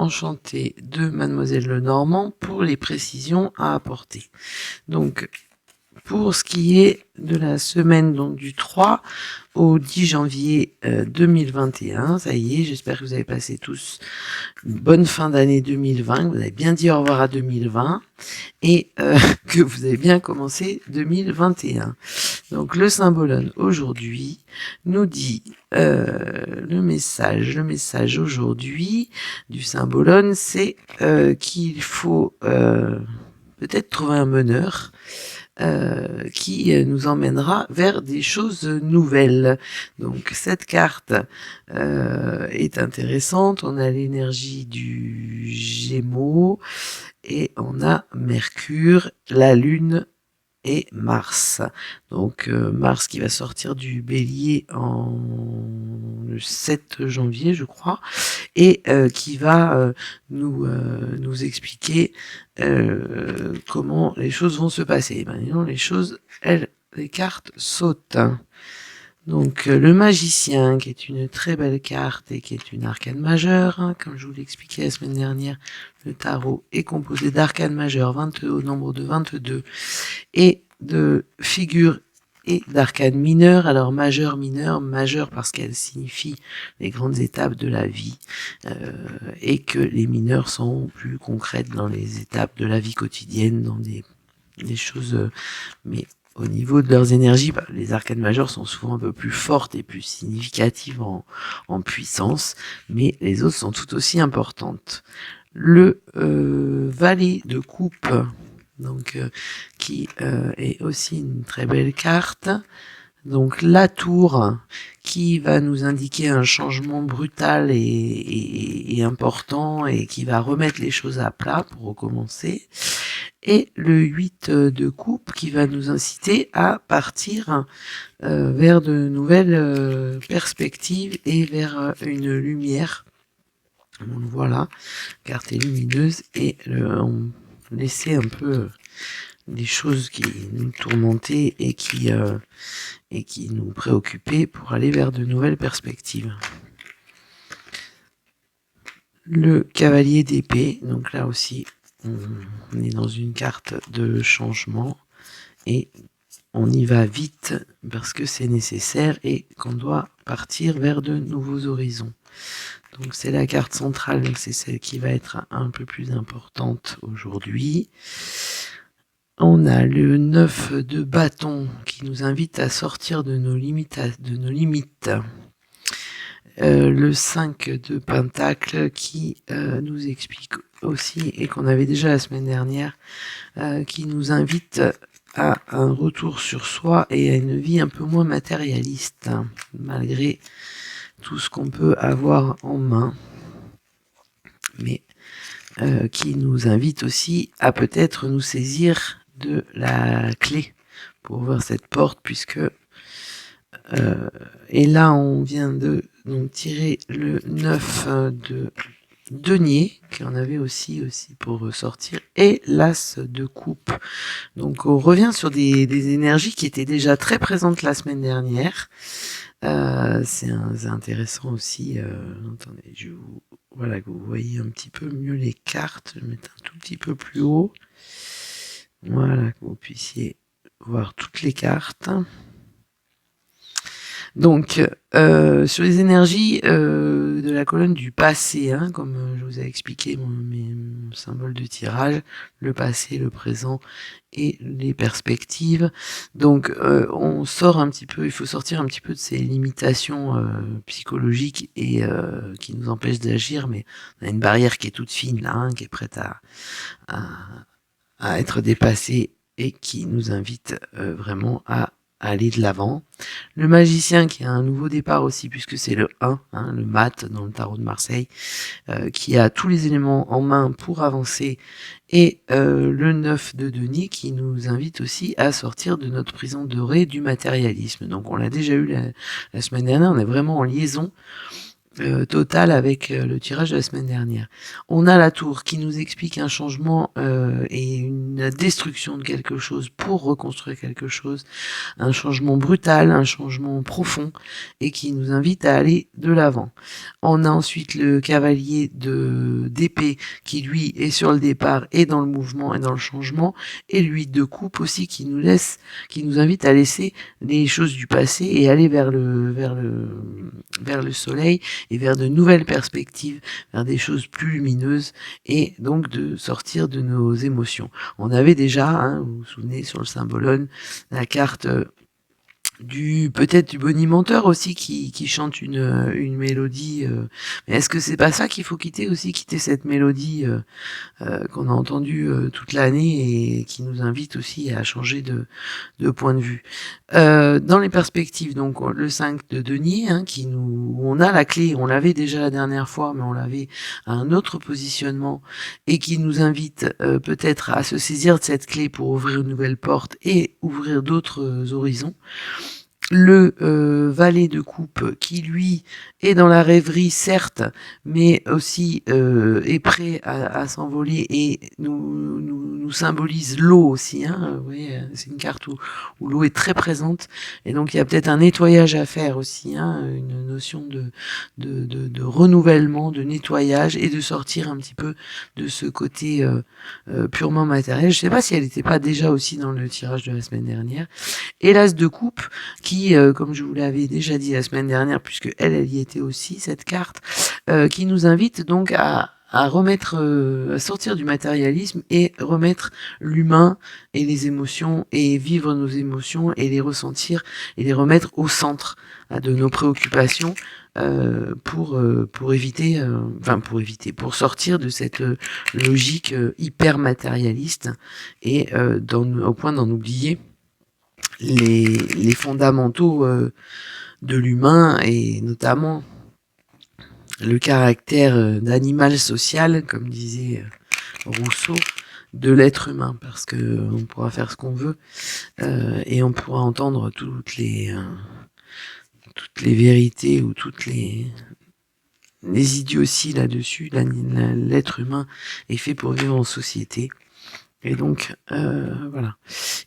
enchanté de Mademoiselle Lenormand pour les précisions à apporter. Donc, pour ce qui est de la semaine donc, du 3 au 10 janvier 2021, ça y est, j'espère que vous avez passé tous une bonne fin d'année 2020, que vous avez bien dit au revoir à 2020 et que vous avez bien commencé 2021. Donc le symbolone aujourd'hui nous dit le message aujourd'hui du symbolone, c'est qu'il faut peut-être trouver un meneur qui nous emmènera vers des choses nouvelles. Donc cette carte est intéressante. On a l'énergie du Gémeaux et on a Mercure, la Lune et Mars. Donc Mars qui va sortir du Bélier le 7 janvier, je crois, et qui va nous expliquer comment les choses vont se passer. Ben, disons, les cartes sautent. Donc le magicien, qui est une très belle carte et qui est une arcane majeure, hein, comme je vous l'ai expliqué la semaine dernière, le tarot est composé d'arcanes majeures, 22 au nombre de 22, et de figures et d'arcanes mineures. Alors majeur, mineur, majeur parce qu'elle signifie les grandes étapes de la vie, et que les mineures sont plus concrètes dans les étapes de la vie quotidienne, dans des choses, mais au niveau de leurs énergies, les arcanes majeures sont souvent un peu plus fortes et plus significatives en puissance, mais les autres sont tout aussi importantes. Le valet de coupe, donc qui est aussi une très belle carte. Donc la tour qui va nous indiquer un changement brutal et important et qui va remettre les choses à plat pour recommencer. Et le 8 de coupe qui va nous inciter à partir vers de nouvelles perspectives et vers une lumière. Donc voilà, carte est lumineuse et on laissait un peu des choses qui nous tourmentaient et qui nous préoccupaient pour aller vers de nouvelles perspectives. Le cavalier d'épée, donc là aussi on est dans une carte de changement et on y va vite parce que c'est nécessaire et qu'on doit partir vers de nouveaux horizons. Donc c'est la carte centrale, donc c'est celle qui va être un peu plus importante aujourd'hui. On a le 9 de bâton qui nous invite à sortir de nos limites. Le 5 de pentacle qui nous explique aussi, et qu'on avait déjà la semaine dernière, qui nous invite à un retour sur soi et à une vie un peu moins matérialiste, hein, malgré tout ce qu'on peut avoir en main, mais qui nous invite aussi à peut-être nous saisir de la clé pour ouvrir cette porte, puisque et là on vient de donc tirer le 9 de denier, qui en avait aussi pour sortir, et l'as de coupe. Donc on revient sur des énergies qui étaient déjà très présentes la semaine dernière. C'est intéressant aussi. Attendez, voilà, que vous voyez un petit peu mieux les cartes. Je vais mettre un tout petit peu plus haut. Voilà, que vous puissiez voir toutes les cartes. Donc, sur les énergies de la colonne du passé, hein, comme je vous ai expliqué mon symbole de tirage, le passé, le présent et les perspectives. Donc, on sort un petit peu, il faut sortir un petit peu de ces limitations psychologiques et qui nous empêchent d'agir, mais on a une barrière qui est toute fine là, hein, qui est prête à être dépassée et qui nous invite vraiment à aller de l'avant. Le magicien qui a un nouveau départ aussi, puisque c'est le 1, hein, le mat dans le tarot de Marseille, qui a tous les éléments en main pour avancer, et le 9 de denier qui nous invite aussi à sortir de notre prison dorée du matérialisme. Donc on l'a déjà eu la semaine dernière, on est vraiment en liaison total avec le tirage de la semaine dernière. On a la tour qui nous explique un changement et une destruction de quelque chose pour reconstruire quelque chose, un changement brutal, un changement profond et qui nous invite à aller de l'avant. On a ensuite le cavalier d'épée qui lui est sur le départ et dans le mouvement et dans le changement, et lui de coupe aussi qui nous invite à laisser les choses du passé et aller vers le soleil et vers de nouvelles perspectives, vers des choses plus lumineuses et donc de sortir de nos émotions. On avait déjà, hein, vous vous souvenez sur le symbolone, la carte peut-être du bonimenteur aussi qui chante une mélodie, mais est-ce que c'est pas ça qu'il faut quitter aussi, quitter cette mélodie qu'on a entendue toute l'année et qui nous invite aussi à changer de point de vue. Dans les perspectives, donc le 5 de denier, hein, où on a la clé, on l'avait déjà la dernière fois, mais on l'avait à un autre positionnement et qui nous invite peut-être à se saisir de cette clé pour ouvrir une nouvelle porte et ouvrir d'autres horizons. Le valet de coupe qui lui est dans la rêverie certes, mais aussi est prêt à s'envoler et nous symbolise l'eau aussi, hein. Oui, c'est une carte où l'eau est très présente et donc il y a peut-être un nettoyage à faire aussi, hein, une notion de renouvellement, de nettoyage et de sortir un petit peu de ce côté purement matériel. Je sais pas si elle n'était pas déjà aussi dans le tirage de la semaine dernière. Et l'as de coupe qui, comme je vous l'avais déjà dit la semaine dernière, puisque elle y était aussi, cette carte, qui nous invite donc à remettre, à sortir du matérialisme et remettre l'humain et les émotions et vivre nos émotions et les ressentir et les remettre au centre de nos préoccupations pour éviter, pour sortir de cette logique hyper matérialiste et au point d'en oublier les fondamentaux de l'humain et notamment le caractère d'animal social, comme disait Rousseau, de l'être humain, parce que on pourra faire ce qu'on veut et on pourra entendre toutes les vérités ou toutes les idioties là-dessus. L'être humain est fait pour vivre en société. Et donc, voilà,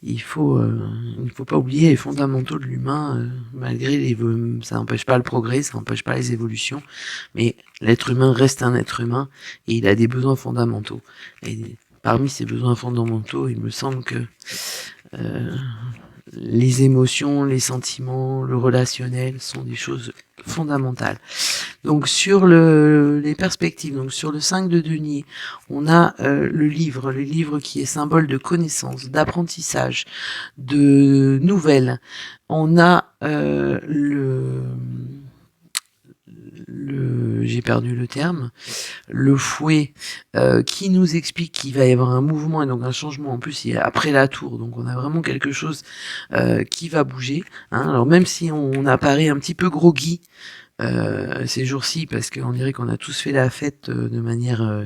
il ne faut pas oublier les fondamentaux de l'humain, malgré ça n'empêche pas le progrès, ça n'empêche pas les évolutions, mais l'être humain reste un être humain et il a des besoins fondamentaux. Et parmi ces besoins fondamentaux, il me semble que les émotions, les sentiments, le relationnel sont des choses fondamentales. Donc sur les perspectives, donc sur le 5 de denier, on a le livre qui est symbole de connaissance, d'apprentissage, de nouvelles. On a j'ai perdu le terme, le fouet qui nous explique qu'il va y avoir un mouvement et donc un changement. En plus, il y a après la tour, donc on a vraiment quelque chose qui va bouger. Hein. Alors même si on apparaît un petit peu groggy ces jours-ci, parce qu'on dirait qu'on a tous fait la fête de manière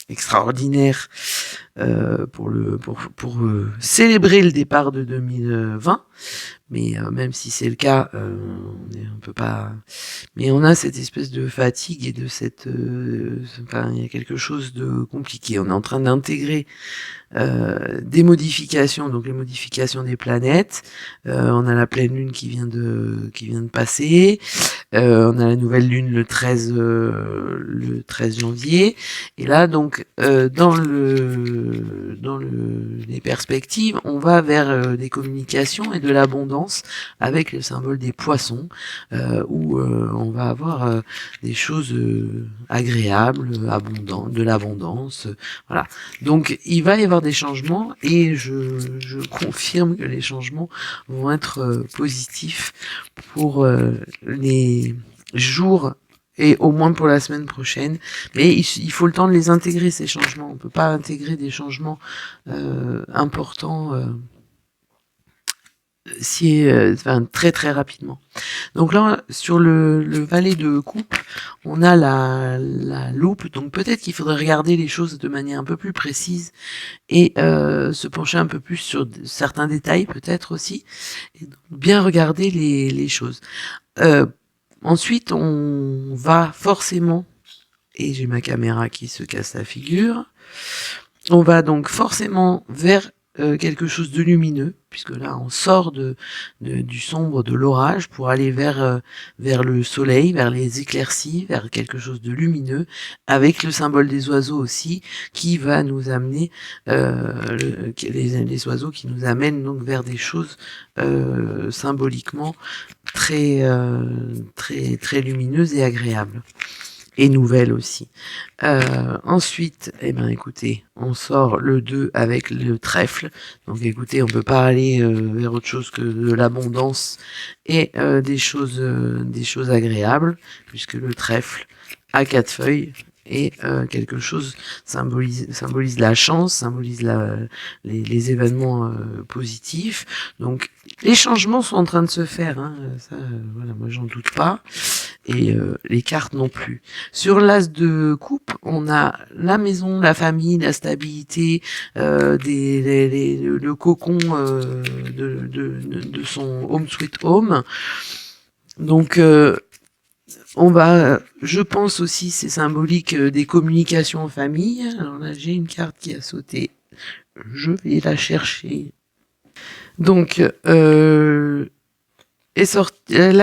extraordinaire pour célébrer le départ de 2020. Mais même si c'est le cas, on peut pas. Mais on a cette espèce de fatigue et de il y a quelque chose de compliqué. On est en train d'intégrer des modifications, donc les modifications des planètes. On a la pleine lune qui vient de passer. On a la nouvelle lune le 13 janvier. Et là, donc, dans les perspectives, on va vers des communications et de l'abondance avec le symbole des poissons, où on va avoir des choses agréables, abondantes, de l'abondance. Voilà. Donc, il va y avoir des changements et je confirme que les changements vont être positifs pour les jours et au moins pour la semaine prochaine. Mais il faut le temps de les intégrer, ces changements. On peut pas intégrer des changements importants très très rapidement. Donc là, sur le valet de coupe, on a la loupe. Donc peut-être qu'il faudrait regarder les choses de manière un peu plus précise et se pencher un peu plus sur certains détails peut-être aussi. Et donc, bien regarder les choses. Ensuite, on va forcément, et j'ai ma caméra qui se casse la figure, on va donc forcément vers quelque chose de lumineux, puisque là on sort du sombre, de l'orage, pour aller vers le soleil, vers les éclaircies, vers quelque chose de lumineux, avec le symbole des oiseaux aussi, qui va nous amener, les oiseaux qui nous amènent donc vers des choses symboliquement très, très lumineuses et agréables. Et nouvelle aussi. Ensuite, eh ben écoutez, on sort le 2 avec le trèfle. Donc écoutez, on peut pas aller vers autre chose que de l'abondance et des choses agréables, puisque le trèfle a 4 feuilles et quelque chose symbolise la chance, symbolise les événements positifs. Donc les changements sont en train de se faire, hein, ça, voilà, moi j'en doute pas. Et les cartes non plus. Sur l'as de coupe, on a la maison, la famille, la stabilité, le cocon de son home sweet home. Donc on va, je pense aussi, c'est symbolique des communications en famille. Alors là, j'ai une carte qui a sauté. Je vais la chercher. Donc, la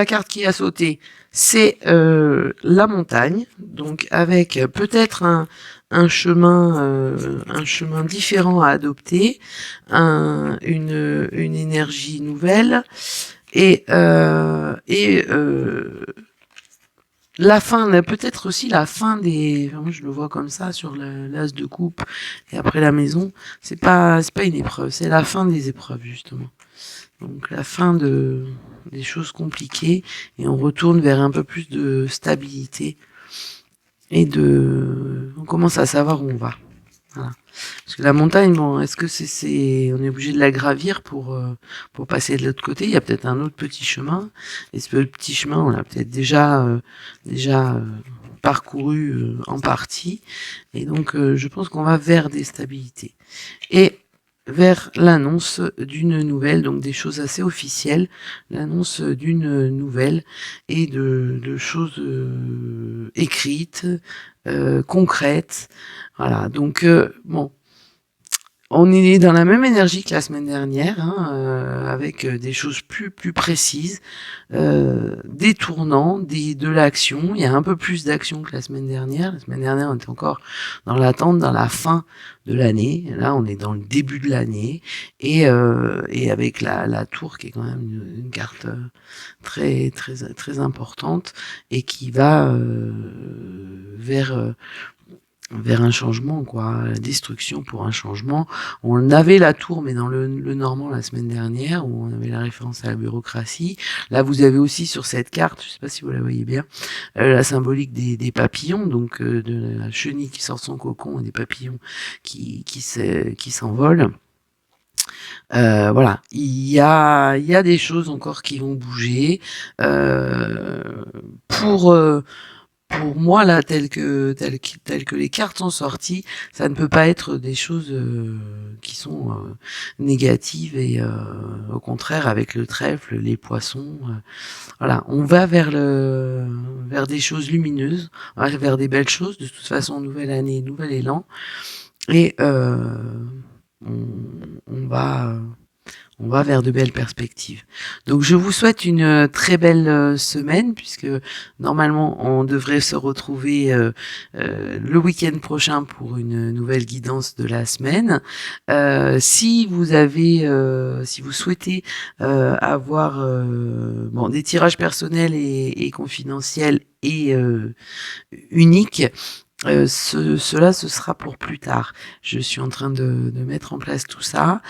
carte qui a sauté, c'est la montagne, donc avec peut-être un chemin différent à adopter, une énergie nouvelle, et la fin, peut-être aussi la fin des, moi je le vois comme ça sur l'as de coupe, et après la maison, c'est pas une épreuve, c'est la fin des épreuves justement. Donc la fin des choses compliquées, et on retourne vers un peu plus de stabilité et on commence à savoir où on va. Voilà. Parce que la montagne, bon, est-ce que on est obligé de la gravir pour passer de l'autre côté? Il y a peut-être un autre petit chemin, et ce petit chemin, on l'a peut-être déjà parcouru en partie, et donc je pense qu'on va vers des stabilités. Et vers l'annonce d'une nouvelle, donc des choses assez officielles, l'annonce d'une nouvelle et de choses écrites, concrètes. Voilà, donc bon, on est dans la même énergie que la semaine dernière, hein, avec des choses plus précises, des tournants, de l'action. Il y a un peu plus d'action que la semaine dernière. La semaine dernière, on était encore dans l'attente, dans la fin de l'année. Là, on est dans le début de l'année, et avec la tour qui est quand même une carte très importante, et qui va vers un changement, quoi, la destruction pour un changement. On avait la tour, mais dans le normand la semaine dernière, où on avait la référence à la bureaucratie. Là, vous avez aussi sur cette carte, je sais pas si vous la voyez bien, la symbolique des papillons, donc de la chenille qui sort de son cocon, et des papillons qui s'envolent. Voilà, il y a des choses encore qui vont bouger. Pour moi, là, telles que les cartes sont sorties, ça ne peut pas être des choses qui sont négatives, et au contraire, avec le trèfle, les poissons, voilà, on va vers des choses lumineuses, on va vers des belles choses. De toute façon, nouvelle année, nouvel élan, et on va vers de belles perspectives. Donc je vous souhaite une très belle semaine, puisque normalement on devrait se retrouver le week-end prochain pour une nouvelle guidance de la semaine. Si vous souhaitez avoir des tirages personnels et confidentiels et uniques, cela ce sera pour plus tard. Je suis en train de mettre en place tout ça.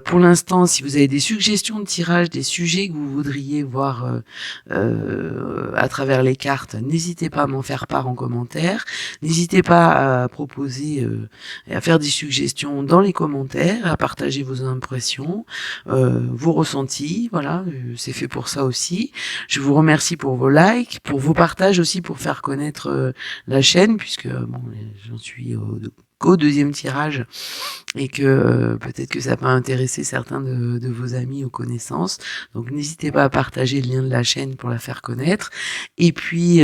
Pour l'instant, si vous avez des suggestions de tirage, des sujets que vous voudriez voir à travers les cartes, n'hésitez pas à m'en faire part en commentaire. N'hésitez pas à proposer et à faire des suggestions dans les commentaires, à partager vos impressions, vos ressentis. Voilà, c'est fait pour ça aussi. Je vous remercie pour vos likes, pour vos partages aussi, pour faire connaître la chaîne, puisque bon, j'en suis qu'au deuxième tirage et que peut-être que ça peut intéresser certains de vos amis ou connaissances. Donc n'hésitez pas à partager le lien de la chaîne pour la faire connaître. Et puis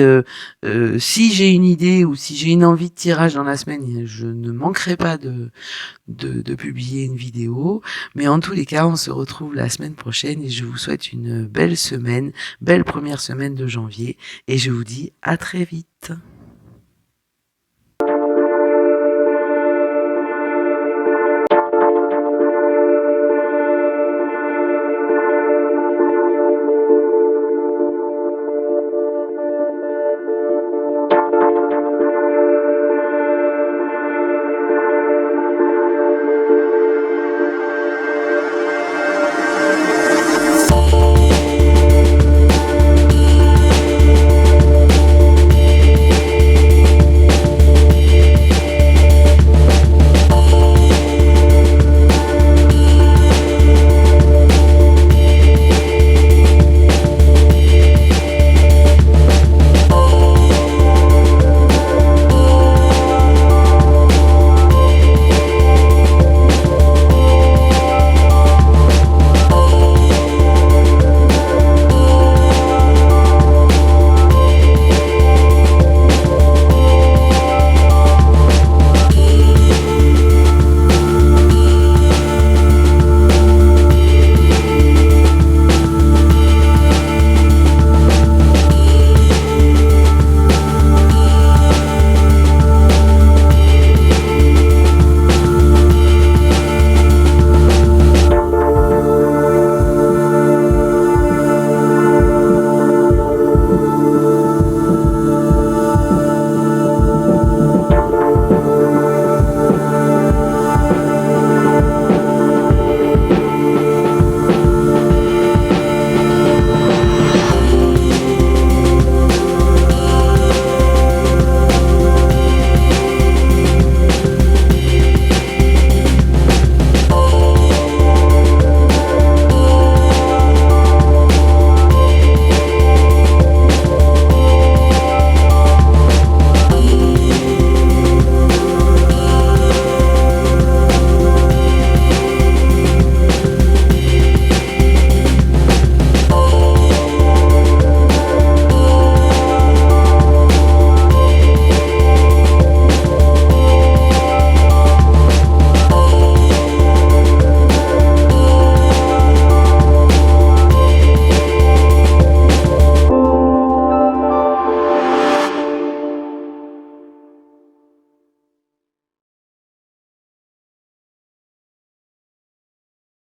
si j'ai une idée ou si j'ai une envie de tirage dans la semaine, je ne manquerai pas de publier une vidéo. Mais en tous les cas, on se retrouve la semaine prochaine et je vous souhaite une belle semaine, belle première semaine de janvier et je vous dis à très vite.